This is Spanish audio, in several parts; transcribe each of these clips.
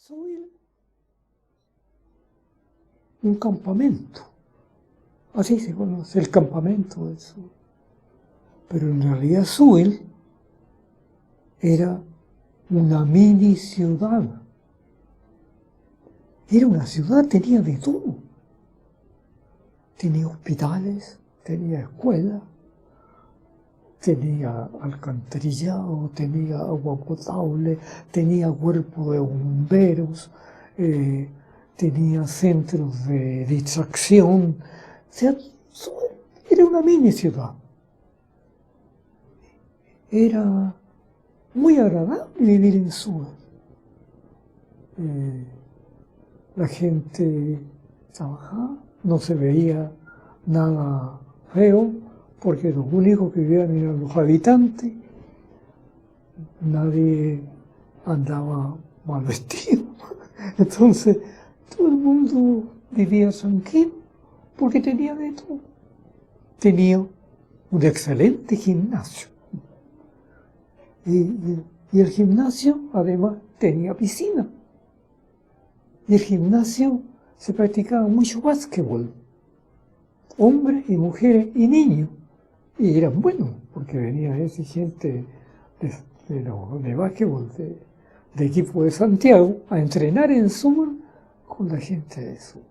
Subil un campamento, así se conoce, el campamento del Subil. Pero en realidad Subil era una mini ciudad. Era una ciudad, tenía de todo. Tenía hospitales, tenía escuelas, tenía alcantarillado, tenía agua potable, tenía cuerpo de bomberos, tenía centros de distracción. O sea, era una mini ciudad. Era muy agradable vivir en Subil. La gente trabajaba, no se veía nada feo, porque los únicos que vivían eran los habitantes. Nadie andaba mal vestido. Entonces, todo el mundo vivía tranquilo, porque tenía de todo. Tenía un excelente gimnasio. Y el gimnasio, además, tenía piscina. Y el gimnasio se practicaba mucho básquetbol. Hombres y mujeres y niños. Y eran buenos, porque venía gente de básquetbol, de equipo de Santiago, a entrenar en Subil con la gente de Subil.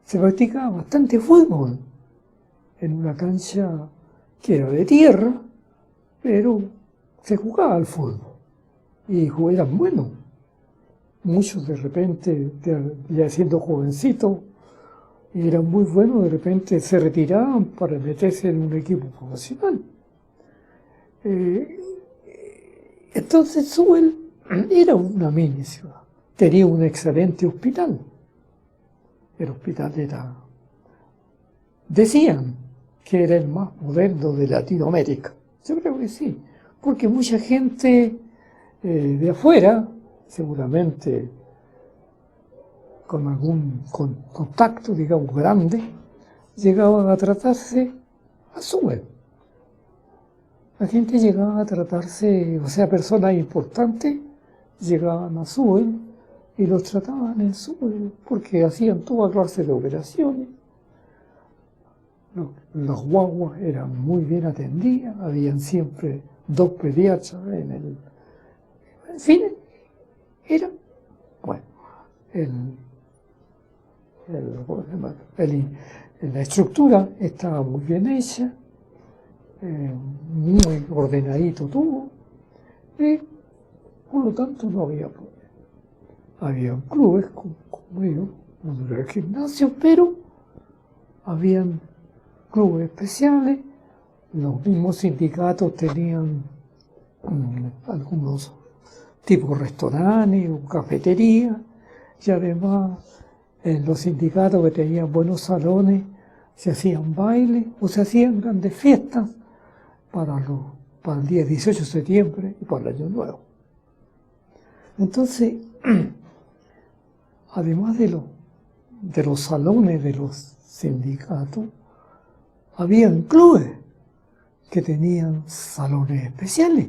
Se practicaba bastante fútbol en una cancha que era de tierra, pero se jugaba al fútbol. Y eran buenos. Muchos de repente, ya siendo jovencitos, y eran muy buenos, de repente se retiraban para meterse en un equipo profesional. Entonces Subil era una mini ciudad. Tenía un excelente hospital. El hospital decían que era el más moderno de Latinoamérica. Yo creo que sí, porque mucha gente de afuera, seguramente con algún contacto, digamos, grande, llegaban a tratarse a Subil. La gente llegaba a tratarse, o sea, personas importantes llegaban a Subil y los trataban en Subil, porque hacían toda clase de operaciones. Los guaguas eran muy bien atendidas, habían siempre 2 pediatras en fin, era, bueno, la estructura estaba muy bien hecha, muy ordenadito todo, y por lo tanto no había problema. Había clubes, como digo, no era el gimnasio, pero habían clubes especiales, los mismos sindicatos tenían algunos tipos restaurantes o cafeterías, y además en los sindicatos que tenían buenos salones se hacían bailes o se hacían grandes fiestas para el día 18 de septiembre y para el Año Nuevo. Entonces, además de los salones de los sindicatos, habían clubes que tenían salones especiales.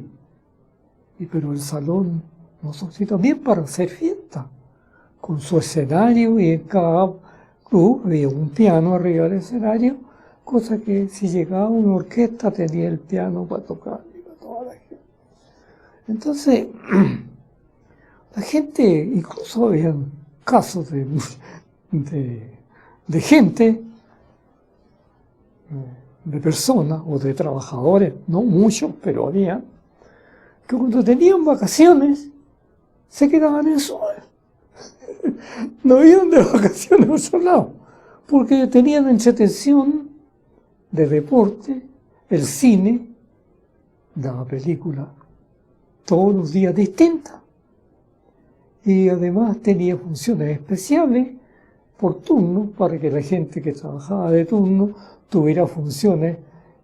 Pero el salón nosotros también para hacer fiesta, con su escenario, y en cada club había un piano arriba del escenario, cosa que si llegaba una orquesta tenía el piano para tocar y para toda la gente. Entonces, la gente, incluso habían casos de gente, de personas o de trabajadores, no muchos, pero había, que cuando tenían vacaciones se quedaban en Subil. No iban de vacaciones a otro lado, porque tenían entretención de deporte, el cine, daba películas todos los días distintas, y además tenía funciones especiales por turno, para que la gente que trabajaba de turno tuviera funciones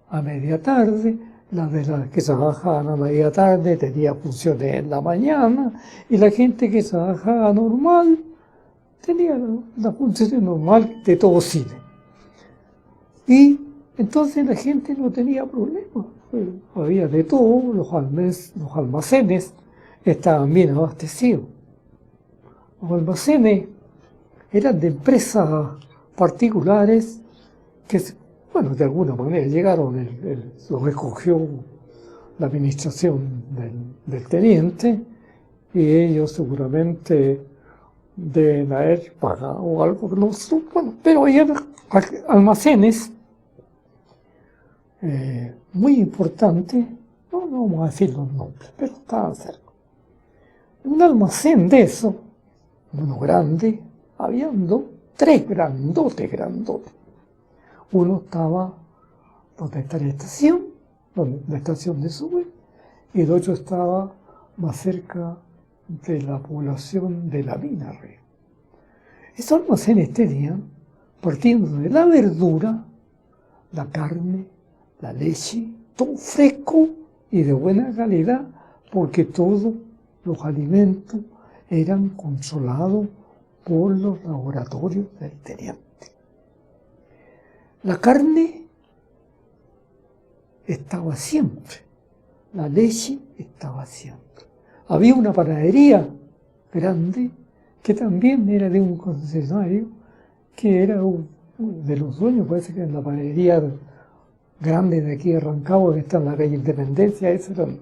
a media tarde. Las de las que trabajaban a media tarde tenía funciones en la mañana, y la gente que trabajaba normal tenía la función normal de todo cine. Y entonces la gente no tenía problemas, había de todo, los almacenes estaban bien abastecidos. Los almacenes eran de empresas particulares que, bueno, de alguna manera llegaron, los escogió la administración del teniente, y ellos seguramente deben haber pagado algo, no sé, bueno, pero eran almacenes muy importantes, no vamos a decir los nombres, pero estaban cerca. Un almacén de eso, uno grande, habían tres grandotes. Uno estaba donde está la estación de Sube, y el otro estaba más cerca de la población de la mina arriba. Esos almacenes tenían, partiendo de la verdura, la carne, la leche, todo fresco y de buena calidad, porque todos los alimentos eran controlados por los laboratorios del teniente. La carne estaba siempre, la leche estaba siempre. Había una panadería grande que también era de un concesionario, que era de los dueños, parece que era la panadería grande de aquí de Rancagua, que está en la calle Independencia. Esos eran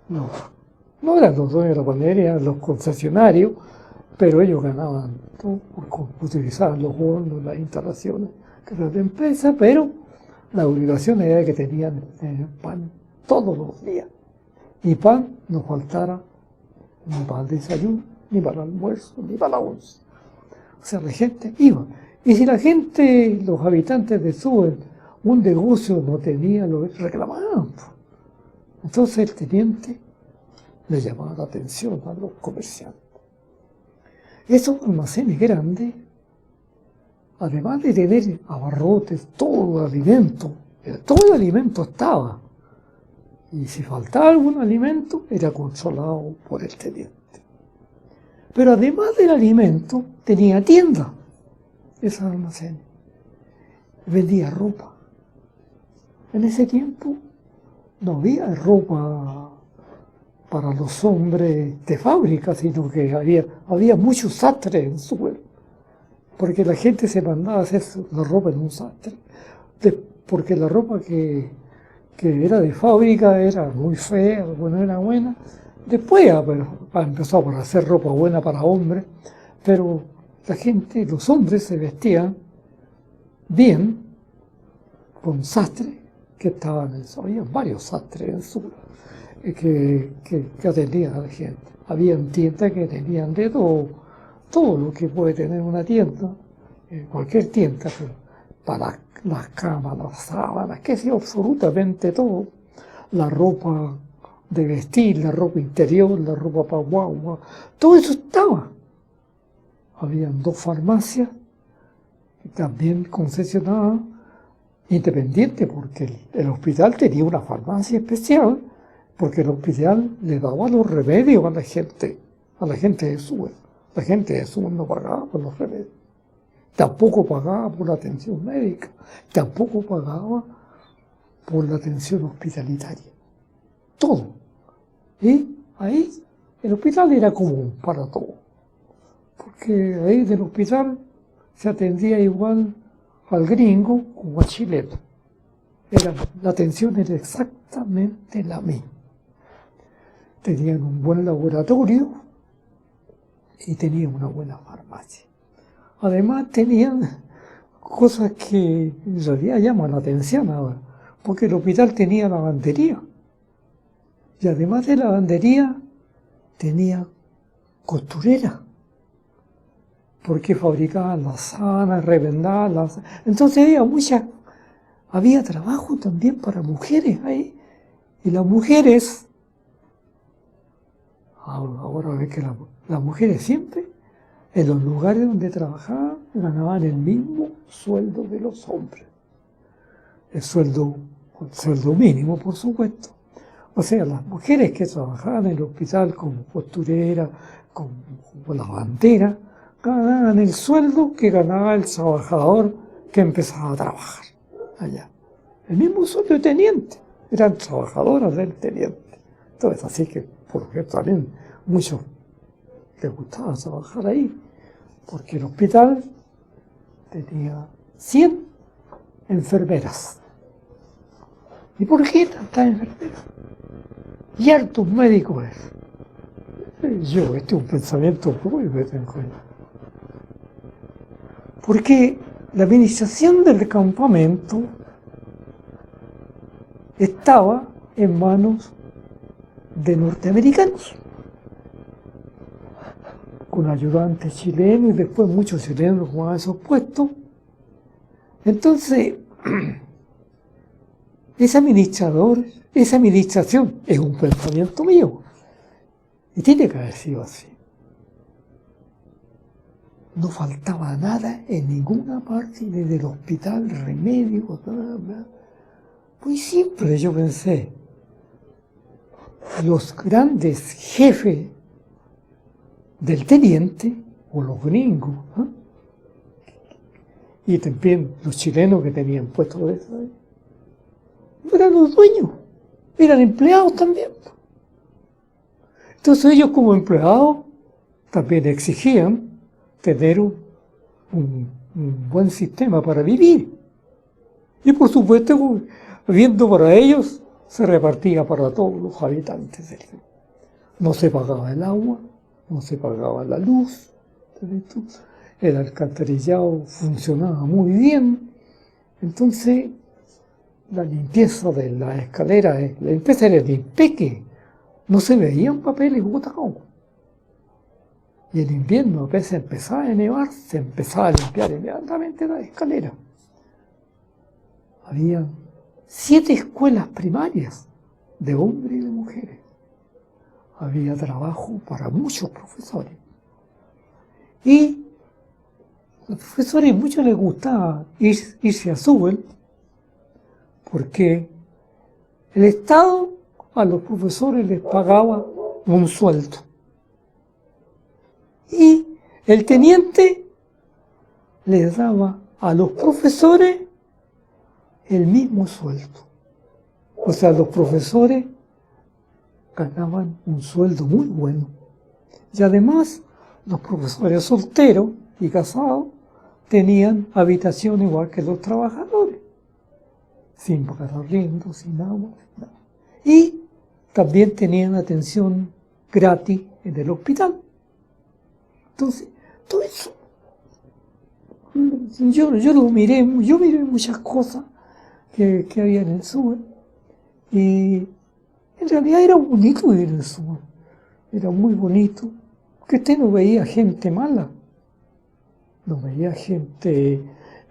no eran los dueños de la panadería, eran los concesionarios, pero ellos ganaban todo porque utilizaban los hornos, las instalaciones que eran de empresa, pero la obligación era que tenían pan todos los días. Y pan no faltara ni para el desayuno, ni para el almuerzo, ni para la once. O sea, la gente iba. Y si la gente, los habitantes de Sube, un negocio no tenía, lo reclamaban. Entonces el teniente le llamaba la atención a los comerciantes. Esos almacenes grandes, además de tener abarrotes, todo el alimento estaba. Y si faltaba algún alimento, era controlado por el teniente. Pero además del alimento, tenía tienda, esos almacenes. Vendía ropa. En ese tiempo no había ropa para los hombres de fábrica, sino que había muchos sastres en Sube, porque la gente se mandaba a hacer la ropa en un sastre, porque la ropa que era de fábrica era muy fea, no era buena. Después empezó a hacer ropa buena para hombres, pero los hombres se vestían bien con sastres que estaban había varios sastres en Sube que atendían a la gente. Había tiendas que tenían de todo lo que puede tener una tienda, cualquier tienda, para las camas, las sábanas, que sea absolutamente todo. La ropa de vestir, la ropa interior, la ropa para guagua, todo eso estaba. Habían 2 farmacias, también concesionadas, independientes, porque el hospital tenía una farmacia especial, porque el hospital le daba los remedios a la gente de Sube. La gente de Sube no pagaba por los remedios. Tampoco pagaba por la atención médica, tampoco pagaba por la atención hospitalitaria. Todo. Y ahí el hospital era común para todo. Porque ahí del hospital se atendía igual al gringo como al chileno. La atención era exactamente la misma. Tenían un buen laboratorio y tenían una buena farmacia. Además tenían cosas que en realidad llaman la atención ahora, porque el hospital tenía lavandería. Y además de lavandería, tenía costurera, porque fabricaban las sábanas, revendaban las... Entonces había trabajo también para mujeres ahí. Y las mujeres, ahora ve que las mujeres siempre, en los lugares donde trabajaban, ganaban el mismo sueldo de los hombres. El sueldo mínimo, por supuesto. O sea, las mujeres que trabajaban en el hospital como costurera, como lavandera, ganaban el sueldo que ganaba el trabajador que empezaba a trabajar allá. El mismo sueldo de teniente. Eran trabajadoras del teniente. Entonces, así que, por ejemplo, también muchos le gustaba trabajar ahí, porque el hospital tenía 100 enfermeras. ¿Y por qué tantas enfermeras? Y hartos médicos. Este es un pensamiento propio que tengo. Porque la administración del campamento estaba en manos de norteamericanos, con ayudantes chilenos y después muchos chilenos ocupaban esos puestos. Entonces, esa administración es un pensamiento mío y tiene que haber sido así. No faltaba nada en ninguna parte, desde el hospital, remedios, nada. Muy simple, yo pensé. Los grandes jefes del teniente, o los gringos, y también los chilenos que tenían puestos de eso, no eran los dueños, eran empleados también. Entonces ellos como empleados también exigían tener un buen sistema para vivir. Y por supuesto, viendo para ellos, se repartía para todos los habitantes del mundo. No se pagaba el agua, no se pagaba la luz, el alcantarillado funcionaba muy bien. Entonces, la limpieza de la escalera, la limpieza era de impeque, no se veían papeles botados. Y en invierno a veces empezaba a nevar, se empezaba a limpiar inmediatamente la escalera. Había 7 escuelas primarias de hombres y de mujeres. Había trabajo para muchos profesores. Y a los profesores muchos les gustaba irse a Sewell porque el Estado a los profesores les pagaba un sueldo. Y el teniente les daba a los profesores el mismo sueldo. O sea, los profesores ganaban un sueldo muy bueno. Y además, los profesores solteros y casados tenían habitación igual que los trabajadores, sin pagar arriendo, sin agua, nada. Y también tenían atención gratis en el hospital. Entonces, todo eso, yo miré muchas cosas que había en el sur, y en realidad era bonito vivir en el sur, era muy bonito, porque usted no veía gente mala, no veía gente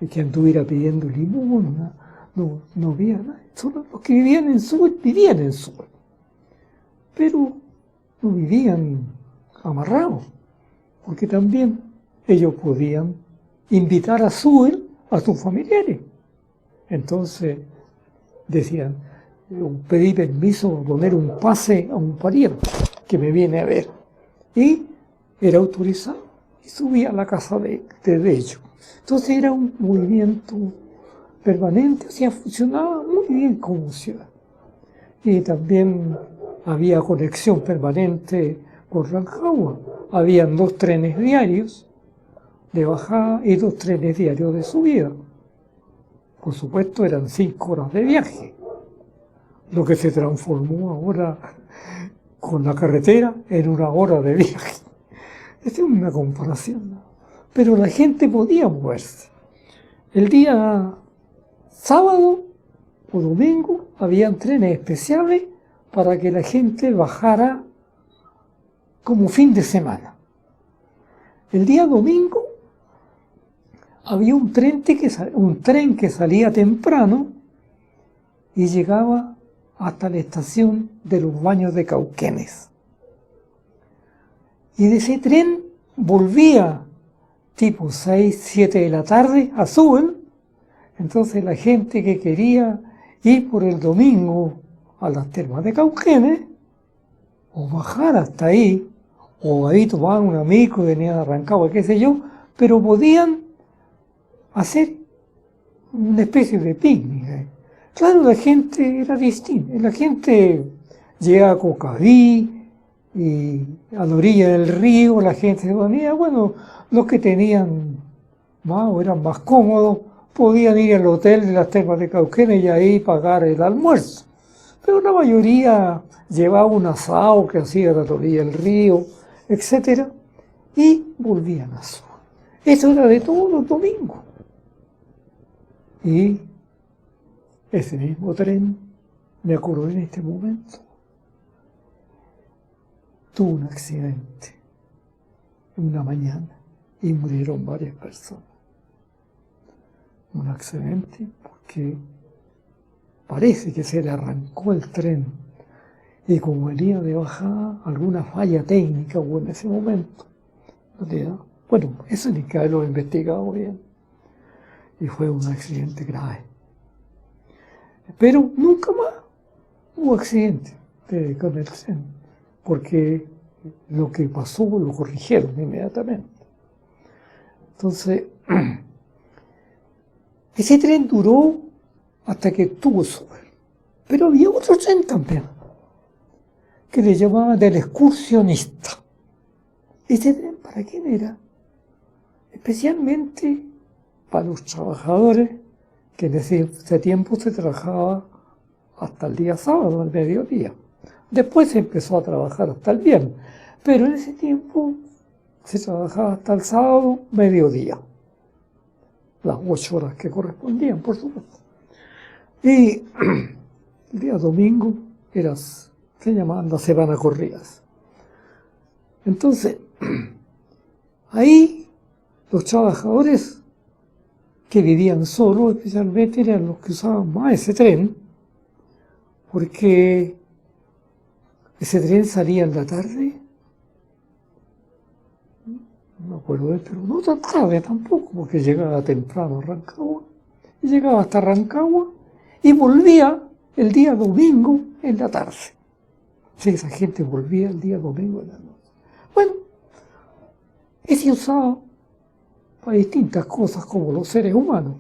que anduviera pidiendo limosna, no veía nada, solo los que vivían en el sur, pero no vivían amarrados, porque también ellos podían invitar a Sewell a sus familiares. Entonces decían, pedí permiso para poner un pase a un pariente que me viene a ver. Y era autorizado y subía a la casa de ellos. Entonces era un movimiento permanente, o sea, funcionaba muy bien como ciudad. Y también había conexión permanente con Rancagua. Habían 2 trenes diarios de bajada y 2 trenes diarios de subida. Por supuesto, eran 5 horas de viaje, lo que se transformó ahora con la carretera en 1 hora de viaje. Esta es una comparación, ¿no? Pero la gente podía moverse. El día sábado o domingo habían trenes especiales para que la gente bajara como fin de semana. El día domingo había un tren que salía temprano y llegaba hasta la estación de los Baños de Cauquenes. Y de ese tren volvía tipo 6, 7 de la tarde a Sewell. Entonces la gente que quería ir por el domingo a las termas de Cauquenes, o bajar hasta ahí, o ahí tomaban un amigo que venía de Rancagua, qué sé yo, pero podían hacer una especie de picnic. Claro, la gente era distinta. La gente llegaba a Cocaví, y a la orilla del río la gente se ponía, bueno, los que tenían más o eran más cómodos podían ir al hotel de las Termas de Cauquenes y ahí pagar el almuerzo. Pero la mayoría llevaba un asado que hacía a la orilla del río, etc. Y volvían a su. Eso era de todos los domingos. Y ese mismo tren, me acuerdo en este momento, tuvo un accidente una mañana y murieron varias personas. Un accidente porque parece que se le arrancó el tren y como venía de bajada, alguna falla técnica hubo en ese momento. Bueno, eso ni que haberlo investigado bien. Y fue un accidente grave. Pero nunca más hubo accidente con el tren, porque lo que pasó lo corrigieron inmediatamente. Entonces, ese tren duró hasta que tuvo suelo. Pero había otro tren también, que le llamaban del excursionista. ¿Ese tren para quién era? Especialmente para los trabajadores, que en ese tiempo se trabajaba hasta el día sábado, al mediodía. Después se empezó a trabajar hasta el viernes, pero en ese tiempo se trabajaba hasta el sábado, mediodía. Las 8 horas que correspondían, por supuesto. Y el día domingo se llamaban las semanas corridas. Entonces, ahí los trabajadores que vivían solos, especialmente, eran los que usaban más ese tren, porque ese tren salía en la tarde, no me acuerdo, pero no tan tarde tampoco, porque llegaba temprano a Rancagua, y llegaba hasta Rancagua y volvía el día domingo en la tarde. Sí, esa gente volvía el día domingo en la noche. Bueno, ese usaba para distintas cosas como los seres humanos.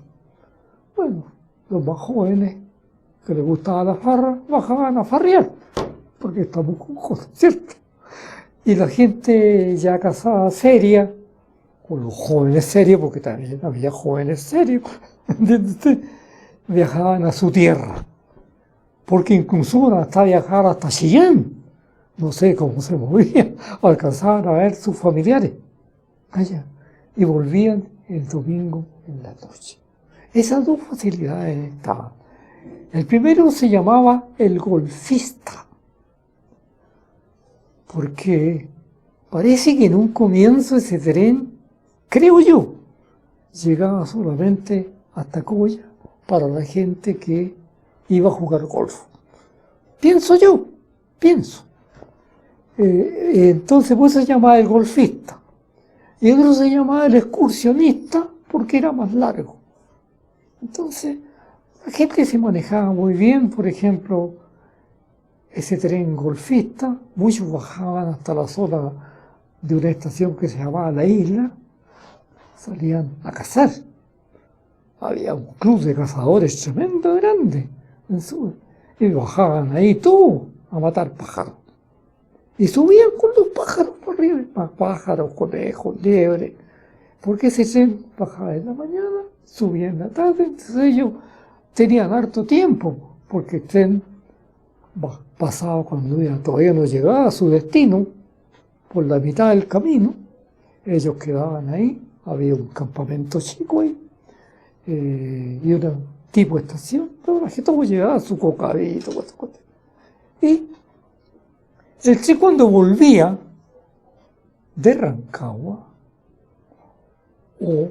Bueno, los más jóvenes que les gustaba la farra, bajaban a farrear, porque estamos con cosas, ¿cierto? Y la gente ya casada seria, o los jóvenes serios, porque también había jóvenes serios, ¿entiendes? Viajaban a su tierra, porque incluso hasta viajar hasta Chillán, no sé cómo se movían, alcanzaban a ver sus familiares allá, y volvían el domingo en la noche. Esas dos facilidades estaban. El primero se llamaba el golfista, porque parece que en un comienzo ese tren, creo yo, llegaba solamente hasta Coya para la gente que iba a jugar golf. Pienso. Entonces, pues se llamaba el golfista. Y otro se llamaba el excursionista porque era más largo. Entonces, la gente se manejaba muy bien, por ejemplo, ese tren golfista, muchos bajaban hasta la zona de una estación que se llamaba La Isla, salían a cazar. Había un club de cazadores tremendo, grande, y bajaban ahí todos a matar pájaros. Y subían con los pájaros por arriba, pájaros, conejos, liebres, porque ese tren bajaba en la mañana, subía en la tarde, entonces ellos tenían harto tiempo, porque el tren pasaba cuando todavía no llegaba a su destino, por la mitad del camino, ellos quedaban ahí, había un campamento chico ahí, y una tipo de estación, pero la gente llegaba a su cocadito, y el tren cuando volvía de Rancagua o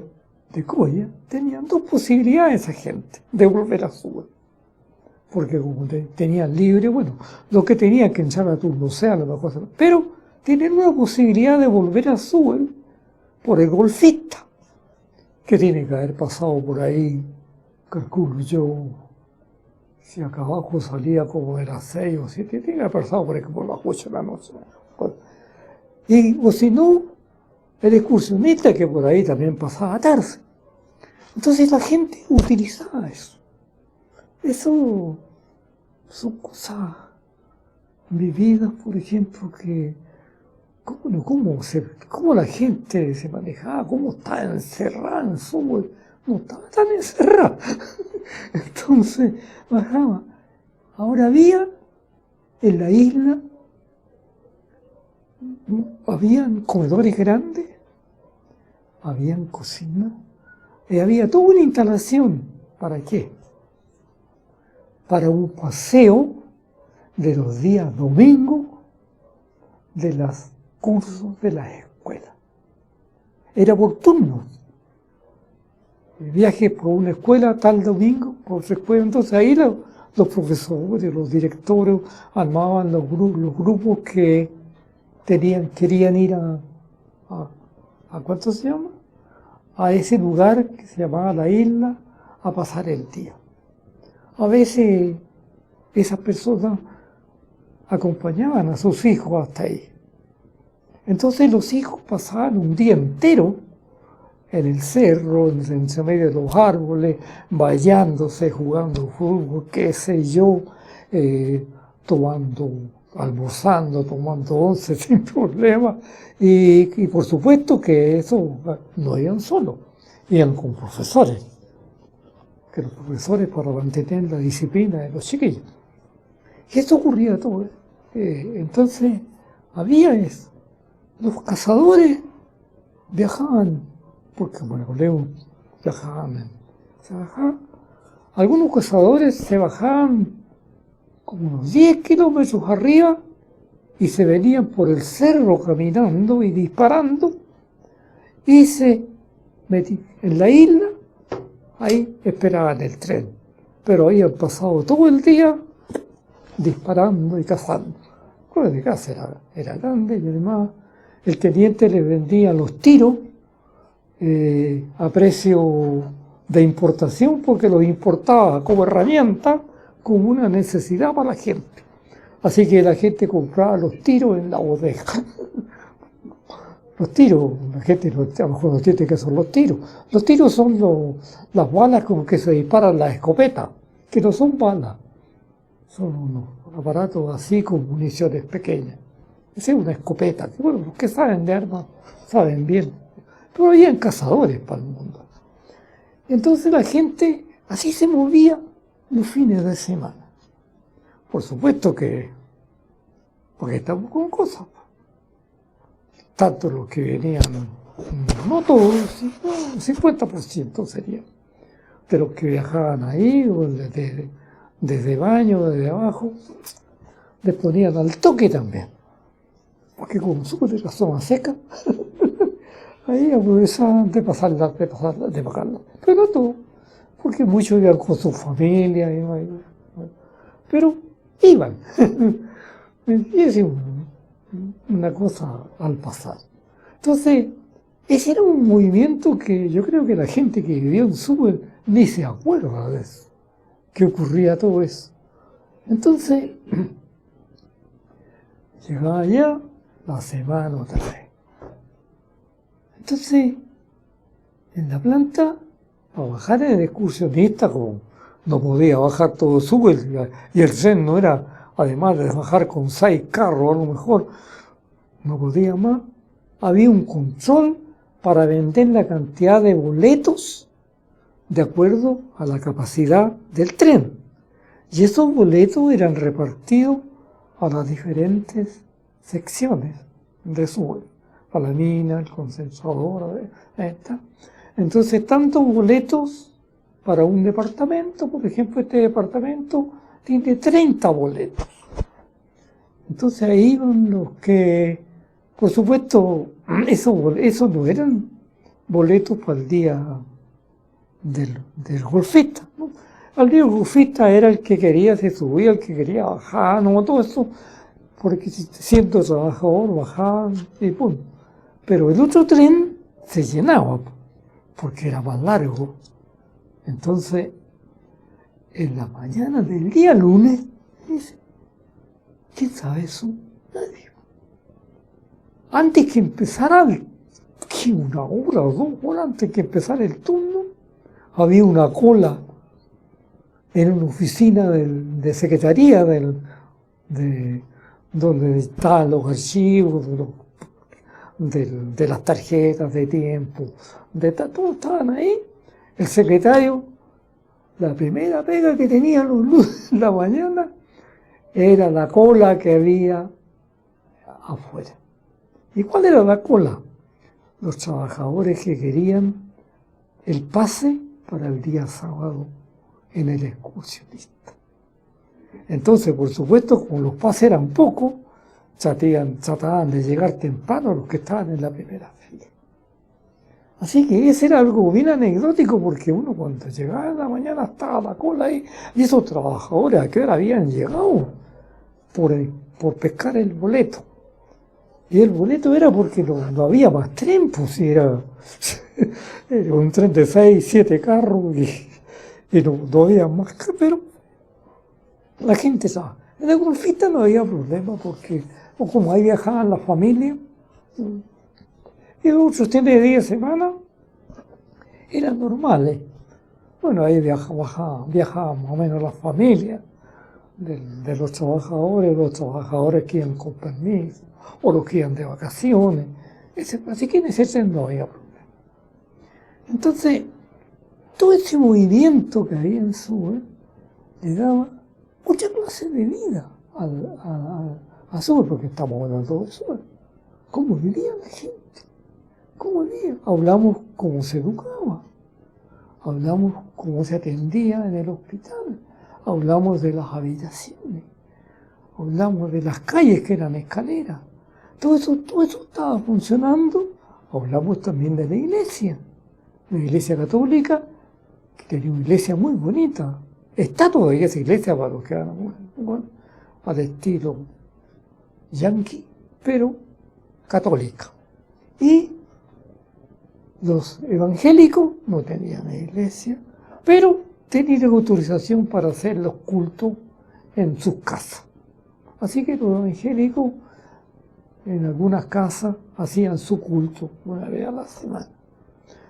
de Coya, tenían dos posibilidades esa gente de volver a Suba. Porque como tenían libre, bueno, lo que tenían que entrar a turno sea a lo mejor, pero tienen una posibilidad de volver a Suba por el golfista, que tiene que haber pasado por ahí, calculo yo, si acá abajo salía como de las 6 o 7, tiene que haber pasado por ahí por las 8 de la noche. Y, o si no, el excursionista que por ahí también pasaba tarde. Entonces la gente utilizaba eso. Eso son cosas vividas, por ejemplo, que cómo la gente se manejaba, cómo estaba encerrada en su... No estaba tan encerrada. Entonces bajaba. Ahora había en la isla, habían comedores grandes, habían cocinas, y había toda una instalación. ¿Para qué? Para un paseo de los días domingos de los cursos de las escuelas. Era por turno. El viaje por una escuela tal domingo, por otra escuela. Entonces ahí los profesores, los directores armaban los grupos que querían ir a ¿cuánto se llama? A ese lugar que se llamaba la isla, a pasar el día. A veces esas personas acompañaban a sus hijos hasta ahí. Entonces los hijos pasaban un día entero en el cerro, en medio de los árboles, bañándose, jugando fútbol, qué sé yo, almorzando, tomando once sin problema. Y por supuesto que eso no iban solos, iban con profesores, que los profesores para mantener la disciplina de los chiquillos. Y esto ocurría todo. Entonces había eso. Los cazadores viajaban, porque bueno, viajaban. Algunos cazadores se bajaban como unos 10 kilómetros arriba y se venían por el cerro caminando y disparando y se metían en la isla, ahí esperaban el tren. Pero habían pasado todo el día disparando y cazando. Porque de caza era grande y además el teniente les vendía los tiros a precio de importación porque los importaba como herramienta, como una necesidad para la gente. Así que la gente compraba los tiros en la bodega. Los tiros, la gente a lo mejor no entiende qué son los tiros. Los tiros son las balas con que se disparan las escopetas, que no son balas, son unos aparatos así con municiones pequeñas. Esa es una escopeta, que bueno, los que saben de armas saben bien. Pero habían cazadores para el mundo. Entonces la gente así se movía los fines de semana. Por supuesto que, porque estamos con cosas. Tanto los que venían, no todos, un 50% sería, de los que viajaban ahí, o desde baño, desde abajo, les ponían al toque también. Porque como supe la zona seca, ahí aprovechaban de bajarla. Pero no todo, porque muchos iban con su familia, pero iban. Y es una cosa al pasar. Entonces, ese era un movimiento que yo creo que la gente que vivió en Suba ni se acuerda de eso, que ocurría todo eso. Entonces, llegaba allá la semana otra vez. Entonces, en la planta, a bajar el excursionista, como no podía bajar todo Suba, y el tren no era, además de bajar con 6 carros a lo mejor, no podía más, había un control para vender la cantidad de boletos de acuerdo a la capacidad del tren. Y esos boletos eran repartidos a las diferentes secciones de Suba, a la mina, el concentrador, esta. Entonces, tantos boletos para un departamento, por ejemplo, este departamento tiene 30 boletos. Entonces ahí iban los que, por supuesto, esos no eran boletos para el día del golfista, ¿no? El día del golfista era el que quería, se subía, el que quería bajar, no todo eso, porque siendo trabajador bajaban y pum. Pero el otro tren se llenaba, porque era más largo. Entonces, en la mañana del día lunes, dice, ¿quién sabe eso? Nadie. Antes que empezara, una hora o 2 horas antes que empezara el turno, había una cola en una oficina de secretaría donde estaban los archivos, de las tarjetas de tiempo, todos estaban ahí. El secretario, la primera pega que tenía los lunes en la mañana era la cola que había afuera. ¿Y cuál era la cola? Los trabajadores que querían el pase para el día sábado en el excursionista. Entonces, por supuesto, como los pases eran pocos, trataban de llegar temprano los que estaban en la primera fila. Así que ese era algo bien anecdótico, porque uno cuando llegaba en la mañana estaba la cola ahí, y esos trabajadores a qué hora habían llegado por pescar el boleto. Y el boleto era porque no había más tren, pues era un tren de 6, 7 carros y no había más, pero la gente sabe. En el golfista no había problema porque, como ahí viajaban las familias, y los otros trenes de 10 semanas eran normales. Bueno, ahí viajaban más o menos las familias de los trabajadores que iban con permiso, o los que iban de vacaciones, así que en ese tren no había problema. Entonces, todo ese movimiento que había en Sur le daba mucha clase de vida a Sur, porque estamos hablando de Sur. ¿Cómo vivía la gente? ¿Cómo vivía? Hablamos cómo se educaba, hablamos cómo se atendía en el hospital, hablamos de las habitaciones, hablamos de las calles que eran escaleras. Todo eso estaba funcionando. Hablamos también de la iglesia católica, que tenía una iglesia muy bonita. Está todavía esa iglesia para los que eran al estilo yanqui, pero católica. Y los evangélicos no tenían iglesia, pero tenían autorización para hacer los cultos en sus casas. Así que los evangélicos en algunas casas hacían su culto una vez a la semana.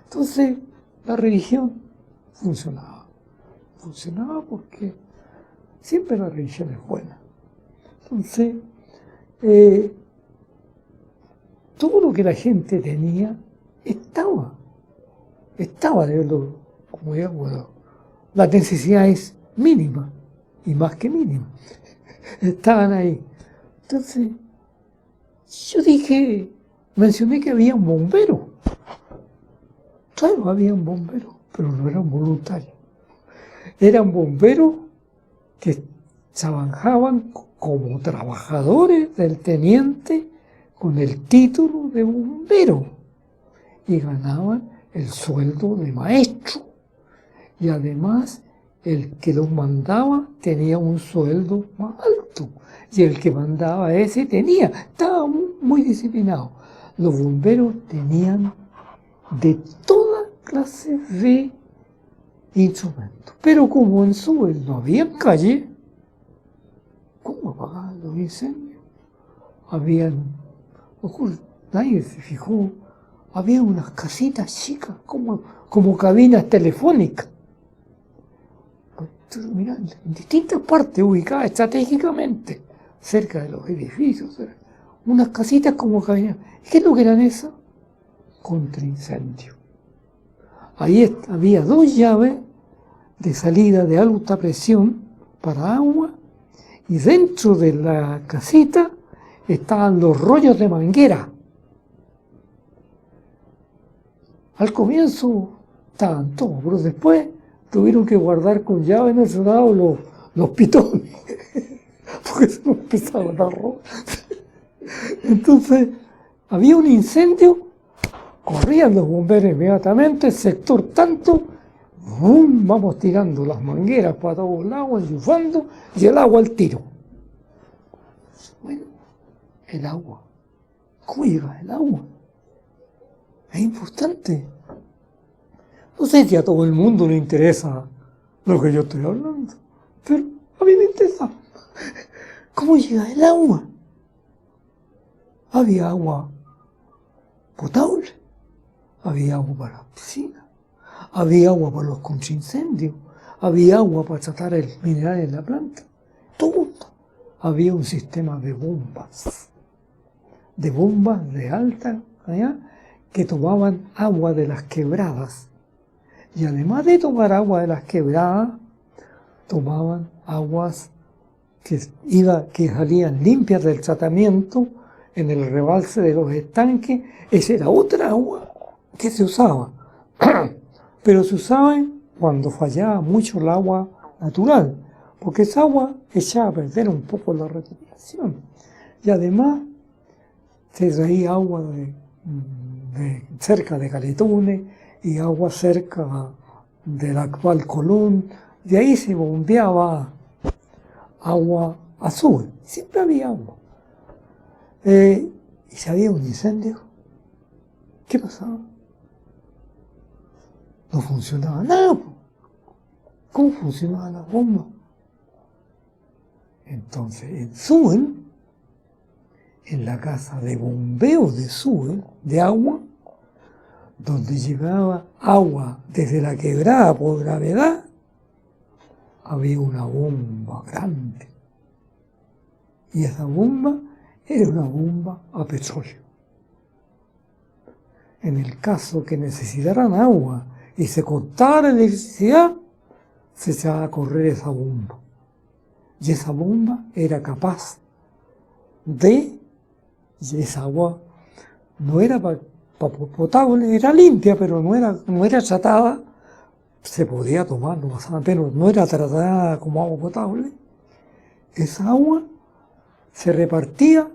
Entonces la religión funcionaba porque siempre la religión es buena. Entonces todo lo que la gente tenía estaba como digamos, las necesidades mínimas y más que mínimas estaban ahí. Entonces yo mencioné que había un bombero. Claro, había un bombero, pero no eran voluntarios. Eran bomberos que trabajaban como trabajadores del teniente con el título de bombero y ganaban el sueldo de maestro. Y además el que los mandaba tenía un sueldo más alto. Y el que mandaba estaba muy disciplinado. Los bomberos tenían de toda clase de instrumentos. Pero como en Suez no había calle, ¿cómo apagaban los incendios? Nadie se fijó, había unas casitas chicas, como cabinas telefónicas. Mirá, en distintas partes ubicadas estratégicamente, cerca de los edificios, unas casitas como cabinas. ¿Qué es lo que eran esas? Contra incendio. Ahí había 2 llaves de salida de alta presión para agua y dentro de la casita estaban los rollos de manguera. Al comienzo estaban todos, pero después tuvieron que guardar con llave en otro lado los pitones, porque se nos empezaban a robar. Entonces, había un incendio, corrían los bomberos inmediatamente, sector tanto, ¡bum!, vamos tirando las mangueras para todos lados, enchufando, y el agua al tiro. Bueno, el agua. ¿Cómo llega el agua? Es importante. No sé si a todo el mundo le interesa lo que yo estoy hablando, pero a mí me interesa. ¿Cómo llega el agua? Había agua potable, había agua para la piscina, había agua para los contraincendios, había agua para tratar el mineral en la planta. Todo. Había un sistema de bombas de alta ¿ya? Que tomaban agua de las quebradas. Y además de tomar agua de las quebradas, tomaban aguas que salían limpias del tratamiento en el rebalse de los estanques. Esa era otra agua que se usaba. Pero se usaba cuando fallaba mucho el agua natural, porque esa agua echaba a perder un poco la respiración. Y además se traía agua de cerca de Caletones y agua cerca del actual Colón. De ahí se bombeaba agua azul. Siempre había agua. Y si había un incendio, ¿qué pasaba? No funcionaba nada. ¿Cómo funcionaba la bomba? Entonces, en Suben, en la casa de bombeo de Suben, de agua, donde llegaba agua desde la quebrada por gravedad, había una bomba grande. Y esa bomba era una bomba a petróleo. En el caso que necesitaran agua y se cortara la electricidad, se echaba a correr esa bomba. Y esa bomba era capaz y esa agua no era potable, era limpia, pero no era tratada. Se podía tomar, pero no era tratada como agua potable. Esa agua se repartía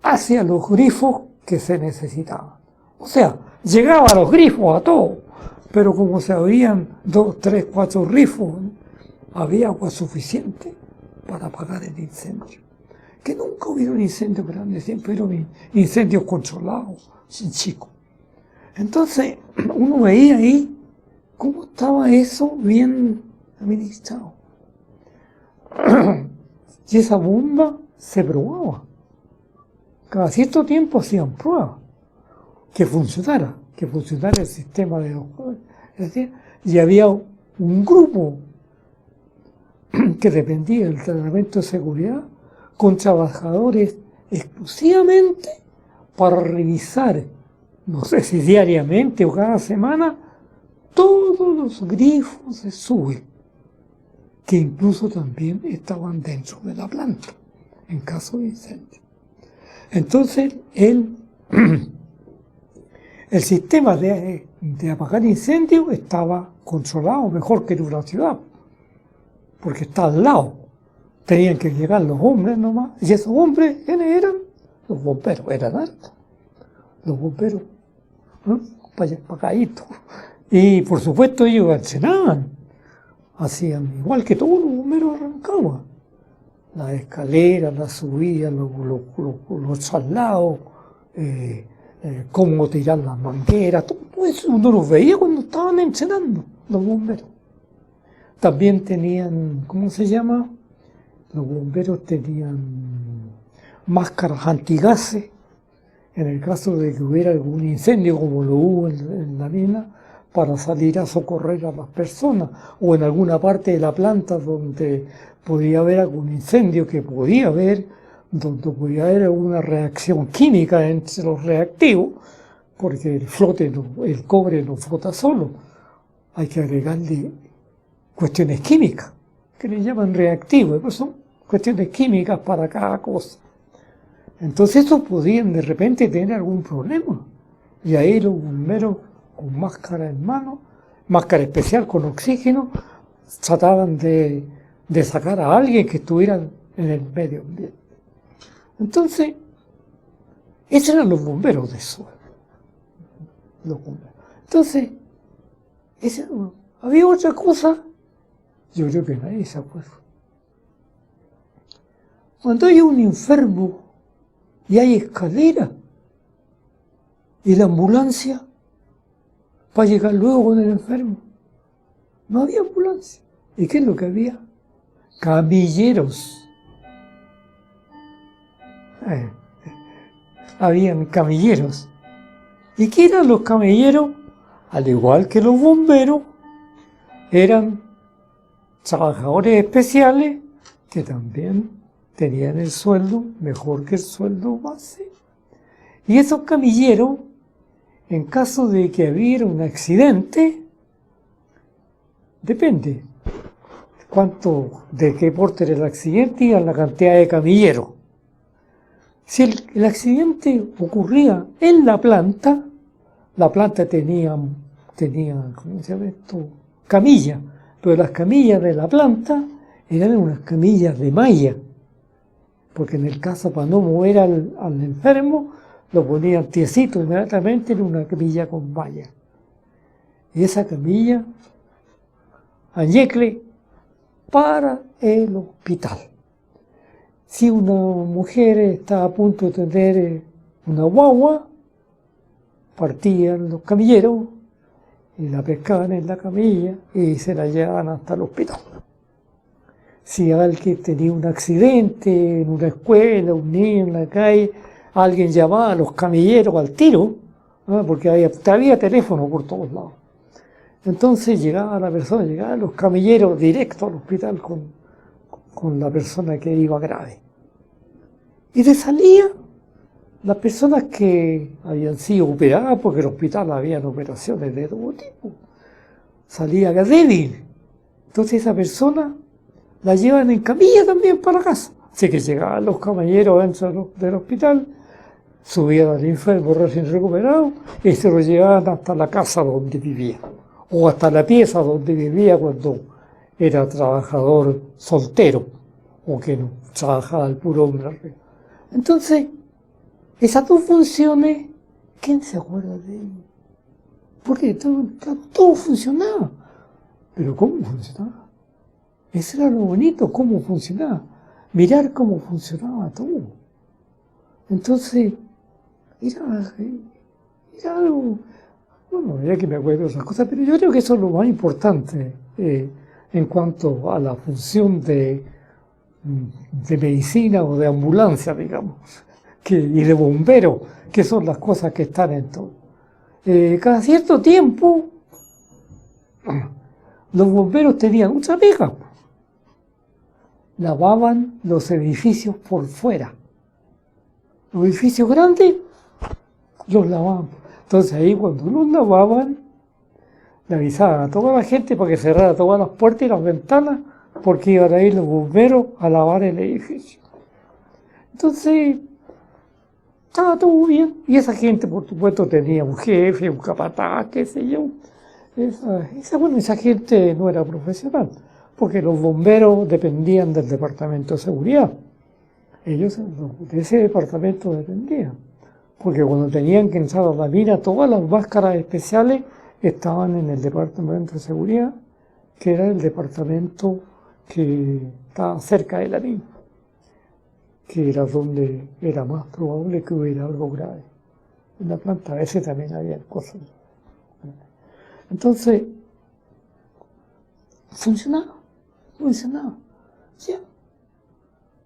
hacia los grifos que se necesitaban. O sea, llegaba a los grifos, a todo, pero como se abrían 2, 3, 4 grifos, había agua suficiente para apagar el incendio. Que nunca hubiera un incendio grande, siempre hubieron incendios controlados, sin chicos. Entonces, uno veía ahí cómo estaba eso bien administrado. Y esa bomba se probaba. Cada cierto tiempo hacían pruebas. Que funcionara el sistema de los jóvenes. Y había un grupo que dependía del tratamiento de seguridad con trabajadores exclusivamente para revisar, no sé si diariamente o cada semana, todos los grifos de Suben, que incluso también estaban dentro de la planta, en caso de incendio. Entonces, el sistema de apagar incendios estaba controlado mejor que en una ciudad, porque está al lado. Tenían que llegar los hombres nomás, y esos hombres, ¿quiénes eran? Los bomberos, eran hartos. Los bomberos, pagaditos. Y por supuesto ellos entrenaban, hacían igual que todos los bomberos arrancaban. Las escaleras, las subidas, los traslados, cómo tirar las mangueras, todo eso uno los veía cuando estaban entrenando los bomberos. También tenían, ¿cómo se llama? Los bomberos tenían máscaras antigases, en el caso de que hubiera algún incendio, como lo hubo en la mina, para salir a socorrer a las personas, o en alguna parte de la planta donde podía haber algún incendio, que podía haber, donde podía haber alguna reacción química entre los reactivos, porque el cobre no flota solo, hay que agregarle cuestiones químicas, que le llaman reactivos, pues son cuestiones químicas para cada cosa. Entonces estos podían de repente tener algún problema, y ahí los bomberos con máscara en mano, máscara especial con oxígeno, trataban de sacar a alguien que estuviera en el medio ambiente. Entonces, esos eran los bomberos de eso. Los bomberos. Entonces, había otra cosa, yo creo que nadie se acuerda. Cuando hay un enfermo y hay escalera y la ambulancia para llegar luego con el enfermo, no había ambulancia. ¿Y qué es lo que había? Camilleros. Habían camilleros. ¿Y qué eran los camilleros? Al igual que los bomberos, eran trabajadores especiales que también tenían el sueldo mejor que el sueldo base Y esos camilleros, en caso de que hubiera un accidente, depende de qué porte era el accidente y a la cantidad de camilleros. Si el accidente ocurría en la planta tenía, ¿cómo se llama esto? Camillas, pero las camillas de la planta eran unas camillas de malla, porque en el caso para no mover al enfermo, lo ponían tiesito inmediatamente en una camilla con malla. Y esa camilla, añecle, para el hospital. Si una mujer está a punto de tener una guagua, partían los camilleros y la pescaban en la camilla y se la llevaban hasta el hospital. Si alguien tenía un accidente en una escuela, un niño en la calle, alguien llamaba a los camilleros al tiro, ¿no? Porque había teléfono por todos lados. Entonces llegaba los camilleros directo al hospital con la persona que iba grave. Y de salida, las personas que habían sido operadas, porque en el hospital habían operaciones de todo tipo, salía débil. Entonces esa persona la llevan en camilla también para casa. Así que llegaban los caballeros dentro del hospital, subían al enfermo recién recuperado y se lo llevaban hasta la casa donde vivía, o hasta la pieza donde vivía cuando era trabajador soltero, o que no trabajaba el puro hombre. Entonces, esas dos funciones, ¿quién se acuerda de ello? Porque todo funcionaba. Pero ¿cómo funcionaba? Eso era lo bonito, cómo funcionaba. Mirar cómo funcionaba todo. Entonces, era algo, bueno, ya que me acuerdo de otras cosas, pero yo creo que eso es lo más importante en cuanto a la función de medicina o de ambulancia, digamos, y de bombero, que son las cosas que están en todo. Cada cierto tiempo, los bomberos tenían otra pega. Lavaban los edificios por fuera. Los edificios grandes los lavaban. Entonces ahí cuando los lavaban, le avisaban a toda la gente para que cerrara todas las puertas y las ventanas, porque iban a ir los bomberos a lavar el edificio. Entonces, estaba todo bien. Y esa gente, por supuesto, tenía un jefe, un capataz, qué sé yo. Esa gente no era profesional, porque los bomberos dependían del Departamento de Seguridad. Ellos de ese departamento dependían, porque cuando tenían que entrar a la mina, todas las máscaras especiales estaban en el Departamento de Seguridad, que era el departamento que estaba cerca de la mina, que era donde era más probable que hubiera algo grave. En la planta a veces también había cosas. Entonces, funcionaba. ¿Sí?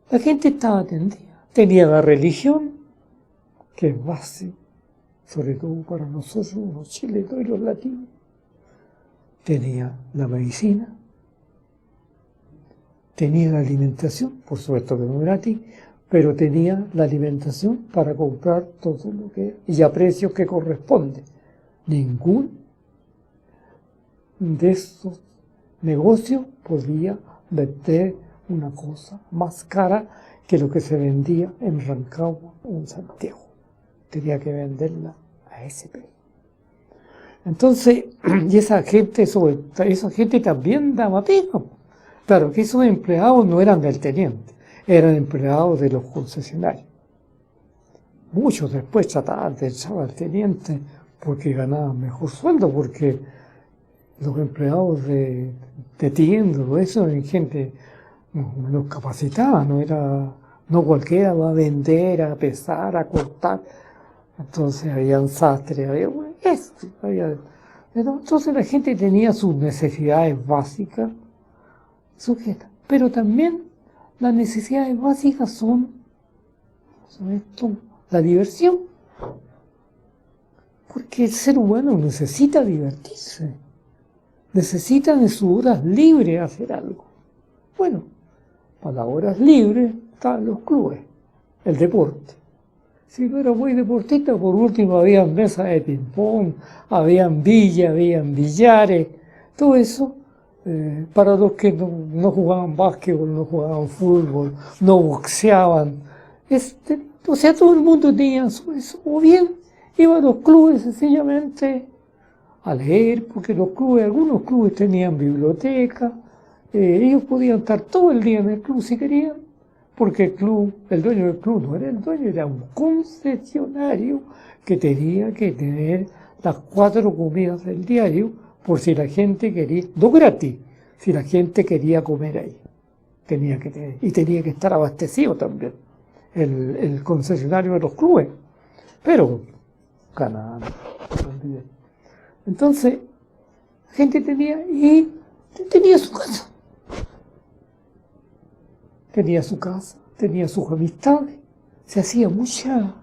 La gente estaba atendida. Tenía la religión, que es base, sobre todo para nosotros, los chilenos y los latinos. Tenía la medicina. Tenía la alimentación, por supuesto que no gratis, pero tenía la alimentación para comprar todo lo que y a precios que corresponden. Ningún de esos negocios podía vender una cosa más cara que lo que se vendía en Rancagua o en Santiago. Tenía que venderla a ese precio. Entonces, y esa gente también daba pega. Claro que esos empleados no eran del teniente, eran empleados de los concesionarios. Muchos después trataban de echar al teniente porque ganaban mejor sueldo, porque los empleados de tienda, eso eran gente menos capacitada, no cualquiera va a vender, a pesar, a cortar. Entonces habían sastres, entonces la gente tenía sus necesidades básicas sujetas, pero también las necesidades básicas son la diversión, porque el ser humano necesita divertirse, necesita de sus horas libres hacer algo. Bueno, para las horas libres están los clubes, el deporte. Si no era muy deportista, por último había mesas de ping-pong, habían villas, habían billares, todo eso. Para los que no jugaban básquetbol, no jugaban fútbol, no boxeaban. O sea, todo el mundo tenía eso. O bien iba a los clubes sencillamente a leer, porque algunos clubes tenían biblioteca, ellos podían estar todo el día en el club si querían, porque el dueño del club no era el dueño, era un concesionario que tenía que tener las 4 comidas del diario, por si la gente quería, no gratis, si la gente quería comer ahí. Tenía que estar abastecido también, el concesionario de los clubes, pero ganaban. Entonces, la gente tenía su casa. Tenía su casa, tenía sus amistades, se hacía mucha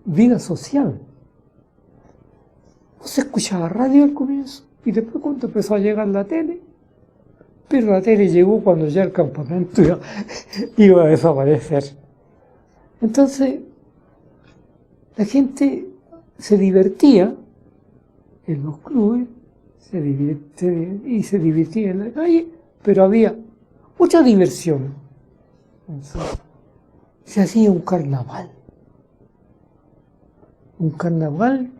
vida social. No se escuchaba radio al comienzo, y después cuando empezó a llegar la tele, pero la tele llegó cuando ya el campamento iba a desaparecer. Entonces, la gente se divertía en los clubes, se divertía en la calle, pero había mucha diversión. Se hacía un carnaval,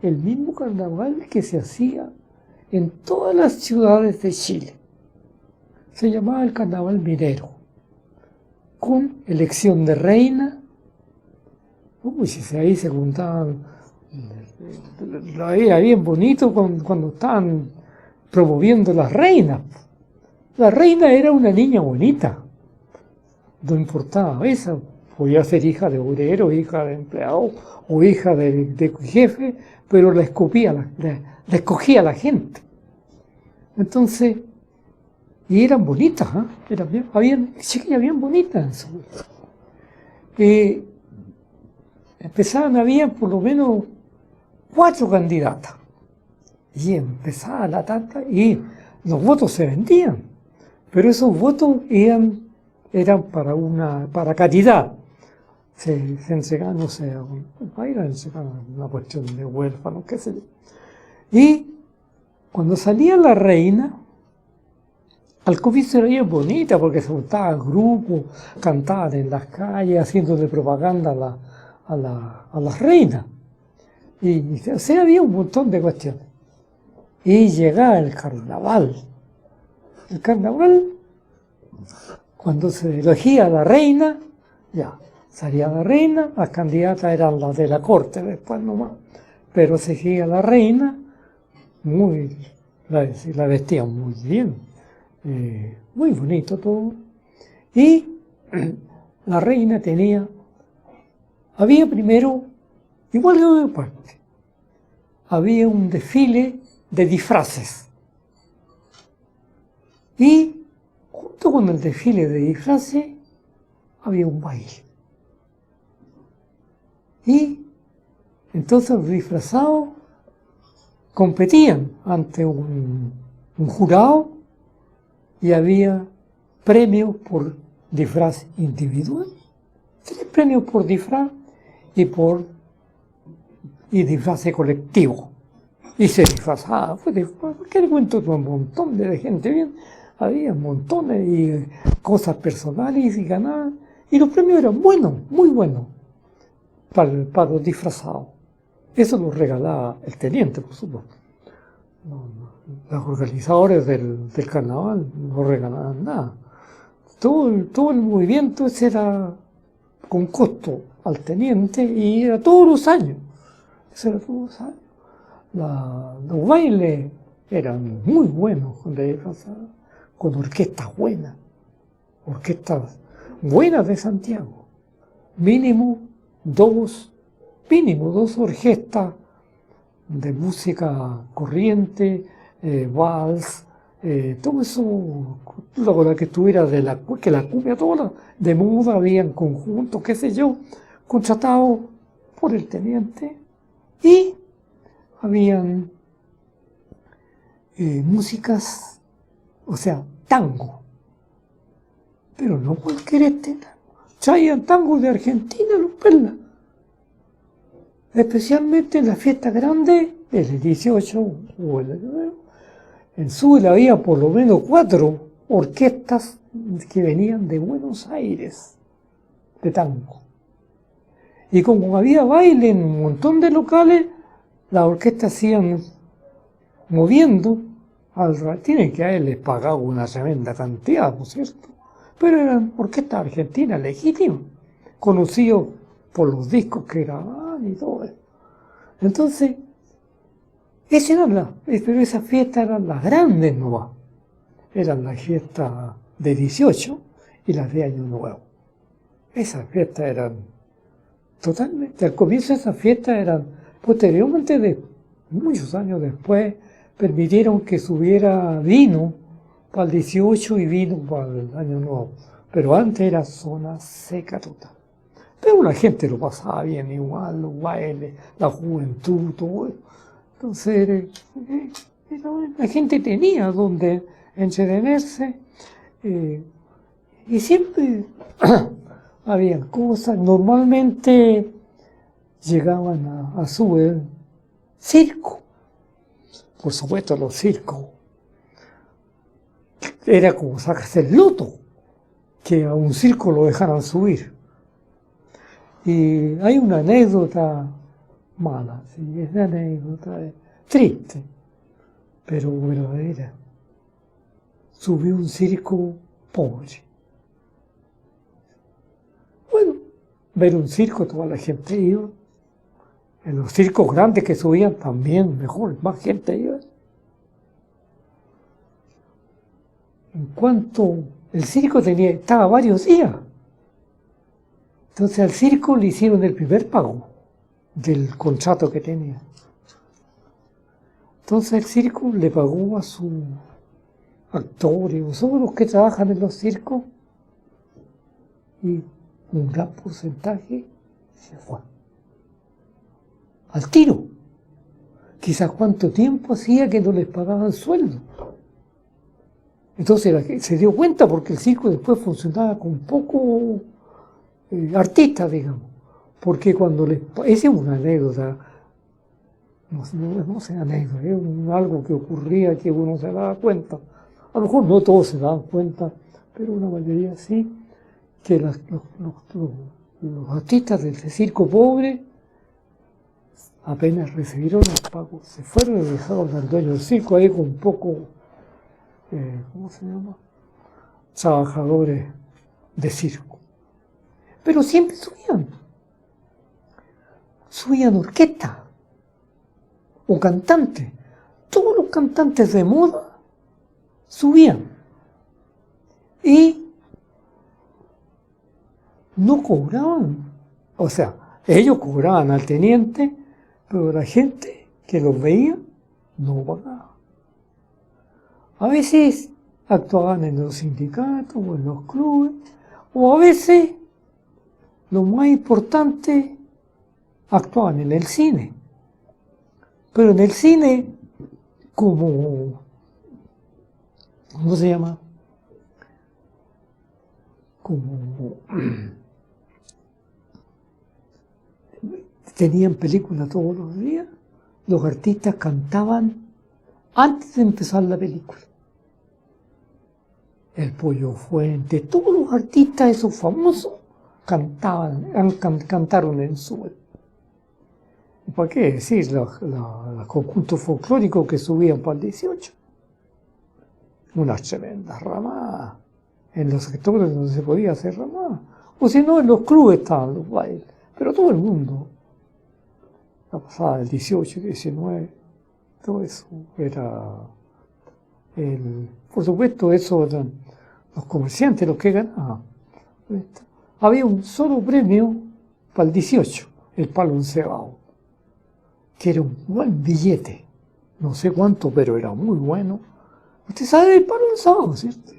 el mismo carnaval que se hacía en todas las ciudades de Chile. Se llamaba el carnaval minero, con elección de reina. Ahí se juntaban, era bien bonito cuando estaban promoviendo las reinas. La reina era una niña bonita, no importaba esa, podía ser hija de obrero, hija de empleado o hija de jefe, pero la escogía la gente. Entonces, y eran bonitas, habían chiquillas bien bonitas. Había por lo menos 4 candidatas. Y empezaba la tanda y los votos se vendían. Pero esos votos eran para caridad. Se entregaban, no sé, una cuestión de huérfanos, qué sé yo. Y cuando salía la reina, al comienzo era bien bonita porque se juntaban grupos, cantaban en las calles, haciéndole propaganda a las reinas. O sea, había un montón de cuestiones. Y llegaba el carnaval. El carnaval, cuando se elegía a la reina, ya, salía la reina, las candidatas eran las de la corte, después nomás. Pero se elegía la reina, la vestían muy bien, muy bonito todo. Y la reina había primero, igual que en parte, había un desfile de disfraces. Y junto con el desfile de disfraces había un baile. Y entonces los disfrazados competían ante un jurado y había premios por disfraz individual, 3 premios por disfraz y disfraz colectivo. Y se disfrazaba, porque le cuento un montón de gente bien, había montones y cosas personales y ganaban, y los premios eran buenos, muy buenos, para los disfrazados. Eso lo regalaba el teniente, por supuesto. Los organizadores del carnaval no regalaban nada. Todo el movimiento ese era con costo al teniente y era todos los años. Eso era todos los años. Los bailes eran muy buenos con orquestas buenas de Santiago. Mínimo dos orquestas de música corriente, vals, todo eso, la que estuviera que la cumbia toda de moda, habían conjuntos, qué sé yo, contratados por el teniente, y habían músicas, o sea, tango, pero no cualquier tango. Traían tango de Argentina, los perlas, especialmente en las fiestas grandes, el 18 o el Año Nuevo. En Suel había por lo menos 4 orquestas que venían de Buenos Aires, de tango. Y como había baile en un montón de locales, las orquestas se iban moviendo. Tienen que haberles pagado una tremenda cantidad, ¿no es cierto? Pero eran orquestas argentinas legítimas, conocidos por los discos que grababan y todo eso. Entonces, pero esas fiestas eran las grandes nomás. Eran las fiestas de 18 y las de Año Nuevo. Esas fiestas eran totalmente, al comienzo esas fiestas eran, posteriormente, muchos años después, permitieron que subiera vino para el 18 y vino para el Año Nuevo. Pero antes era zona seca total. Pero la gente lo pasaba bien igual, los bailes, la juventud, todo eso. Entonces, la gente tenía donde entretenerse y siempre había cosas. Normalmente llegaban a Suel circo. Por supuesto, los circos. Era como sacarse el loto, que a un circo lo dejaran subir. Y hay una anécdota mala, sí, es una anécdota triste, pero verdadera. Subió un circo pobre. Bueno, ver un circo, toda la gente iba. En los circos grandes que subían también, mejor, más gente iba. En cuanto el circo estaba varios días. Entonces al circo le hicieron el primer pago del contrato que tenía. Entonces el circo le pagó a sus actores, todos los que trabajan en los circos, y un gran porcentaje se fue. Al tiro. Quizás cuánto tiempo hacía que no les pagaban sueldo. Entonces se dio cuenta porque el circo después funcionaba con poco artistas, digamos. Porque cuando esa es una anécdota, no es anécdota, es algo que ocurría que uno se daba cuenta. A lo mejor no todos se daban cuenta, pero una mayoría sí, que los artistas del circo pobre apenas recibieron los pagos, se fueron y dejaron al dueño del circo ahí con poco, ¿cómo se llama? Trabajadores de circo. Pero siempre subían orquestas o cantantes. Todos los cantantes de moda subían y no cobraban. O sea, ellos cobraban al teniente, pero la gente que los veía no pagaba. A veces actuaban en los sindicatos o en los clubes, o a veces, lo más importante, actuaban en el cine. Pero en el cine, ¿cómo se llama? Como tenían película todos los días, los artistas cantaban antes de empezar la película. El Pollo Fuente, todos los artistas esos famosos cantaron en Suel. ¿Para qué decir los conjuntos folclóricos que subían para el 18? Unas tremendas ramadas. En los sectores donde se podía hacer ramadas. O si no, en los clubes estaban los bailes. Pero todo el mundo, la pasada del 18, 19, todo eso era... por supuesto, eso eran los comerciantes los que ganaban. Había un solo premio para el 18, el palo encebado, que era un buen billete, no sé cuánto, pero era muy bueno. Usted sabe el palo encebado, ¿cierto?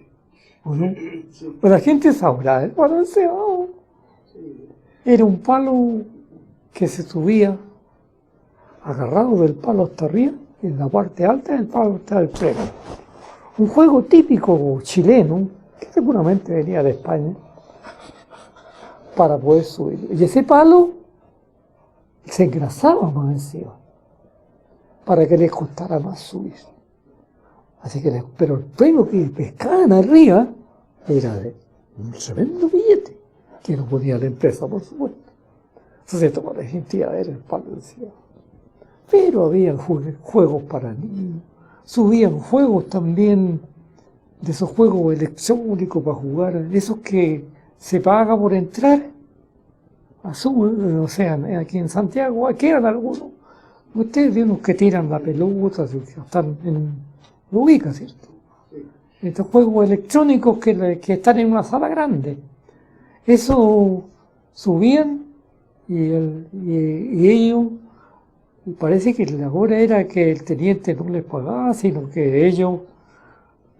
¿O no? Pues la gente sabrá el palo encebado. Era un palo que se subía agarrado del palo hasta arriba, y en la parte alta del palo estaba el premio. Un juego típico chileno, que seguramente venía de España, para poder subir. Y ese palo se engrasaba más encima, para que les costara más subir. Así que, pero el premio que pescaban arriba era de un tremendo billete, que no ponía la empresa, por supuesto. Entonces toda la gente iba a ver el palo encima. Pero había juegos para niños, subían juegos también, de esos juegos electrónicos para jugar, esos que se paga por entrar, o sea, aquí en Santiago, aquí eran algunos. Ustedes ven unos que tiran la pelota, están lo ubican, ¿cierto? Sí. Estos juegos electrónicos que están en una sala grande. Eso subían y ellos, parece que la hora era que el teniente no les pagaba, sino que ellos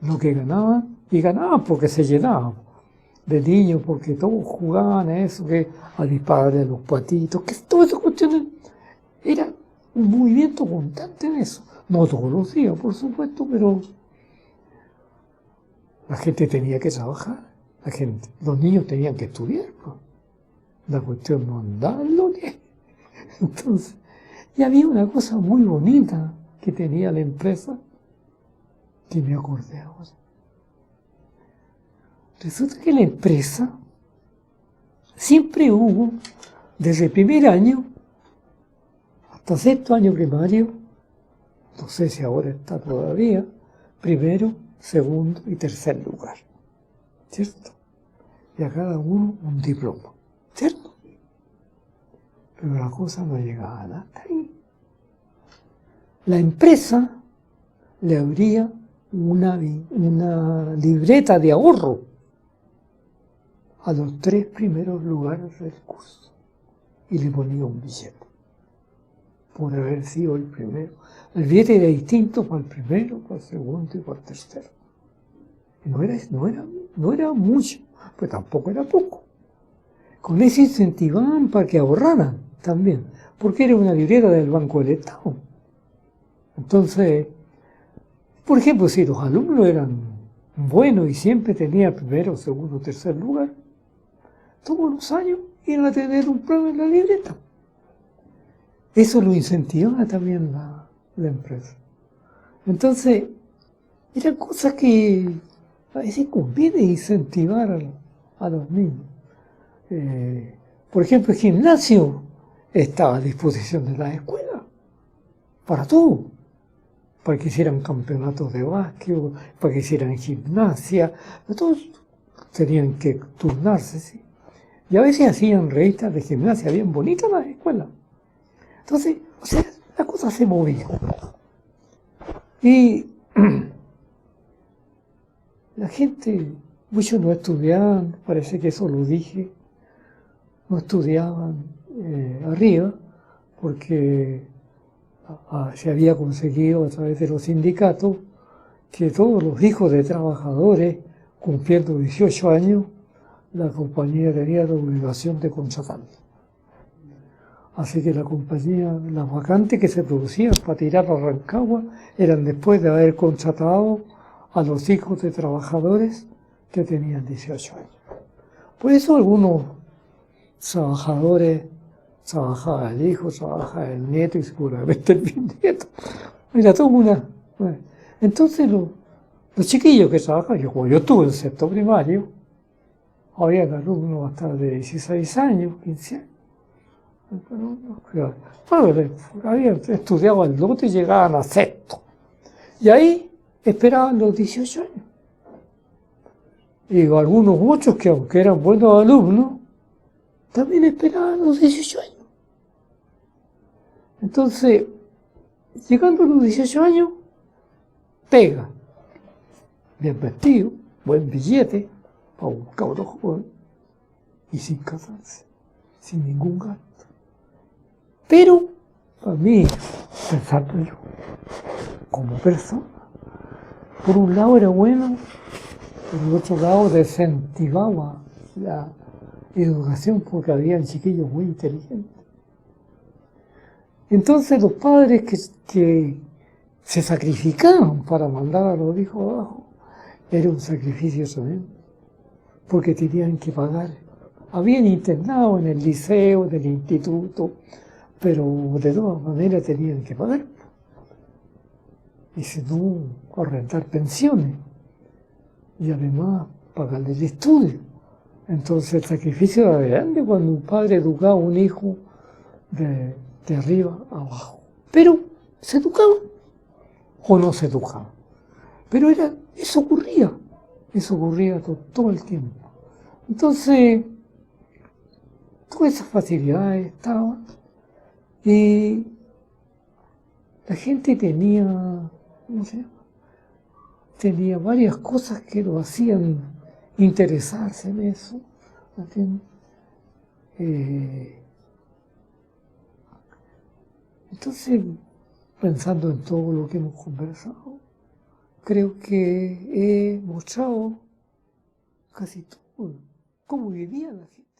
lo que ganaban, y ganaban porque se llenaban de niños, porque todos jugaban a eso, que a dispararle a los patitos, que todas esas cuestiones, era un movimiento constante en eso. No todos los días, por supuesto, pero la gente tenía que trabajar, los niños tenían que estudiar, pues. La cuestión no andaba en lo que. Entonces, y había una cosa muy bonita que tenía la empresa, que me acordé ahora. Resulta que la empresa siempre hubo, desde el primer año hasta sexto año primario, no sé si ahora está todavía, primero, segundo y tercer lugar, ¿cierto? Y a cada uno un diploma, ¿cierto? Pero la cosa no llegaba a nada ahí. La empresa le abría una libreta de ahorro a los 3 primeros lugares del curso y le ponía un billete por haber sido el primero. El billete era distinto para el primero, para el segundo y para el tercero. Y no era mucho, pero tampoco era poco. Con eso incentivaban para que ahorraran también, porque era una libreta del Banco del Estado. Entonces, por ejemplo, si los alumnos eran buenos y siempre tenían primero, segundo, tercer lugar, todos los años iban a tener un premio en la libreta. Eso lo incentivaba también la empresa. Entonces, eran cosas que a veces conviene incentivar a los niños. Por ejemplo, el gimnasio estaba a disposición de las escuelas, para todo. Para que hicieran campeonatos de básquet, para que hicieran gimnasia, todos tenían que turnarse, ¿sí? Y a veces hacían revistas de gimnasia bien bonitas en las escuelas. Entonces, o sea, la cosa se movía. Y la gente, muchos no estudiaban, parece que eso lo dije, no estudiaban arriba, porque se había conseguido a través de los sindicatos que todos los hijos de trabajadores, cumpliendo 18 años, la compañía tenía la obligación de contratarlos. Así que la compañía, las vacantes que se producían para tirar a Rancagua eran después de haber contratado a los hijos de trabajadores que tenían 18 años. Por eso algunos trabajadores, trabajaba el hijo, trabajaba el nieto y seguramente el bisnieto. Era todo una. Bueno. Entonces los chiquillos que trabajaban, yo estuve en sexto primario, había alumnos hasta de 16 años, 15 años. Bueno, habían estudiado el lote y llegaban a sexto. Y ahí esperaban los 18 años. Y algunos muchos que aunque eran buenos alumnos, también esperaban los 18 años. Entonces, llegando a los 18 años, pega. Bien vestido, buen billete, para un cabro joven, y sin casarse, sin ningún gasto. Pero, para mí, pensando yo, como persona, por un lado era bueno, por el otro lado desincentivaba la educación porque había chiquillos muy inteligentes. Entonces los padres que se sacrificaban para mandar a los hijos abajo, era un sacrificio tremendo, porque tenían que pagar. Habían internado en el liceo, en el instituto, pero de todas maneras tenían que pagar. Y si no, a rentar pensiones. Y además pagarle el estudio. Entonces el sacrificio era grande cuando un padre educaba a un hijo de arriba a abajo. Pero se educaba o no se educaba. Pero eso ocurría todo el tiempo. Entonces, todas esas facilidades estaban y la gente tenía, ¿cómo se llama? Tenía varias cosas que lo hacían interesarse en eso, ¿entiendes? Entonces, pensando en todo lo que hemos conversado, creo que he mostrado casi todo cómo vivía la gente.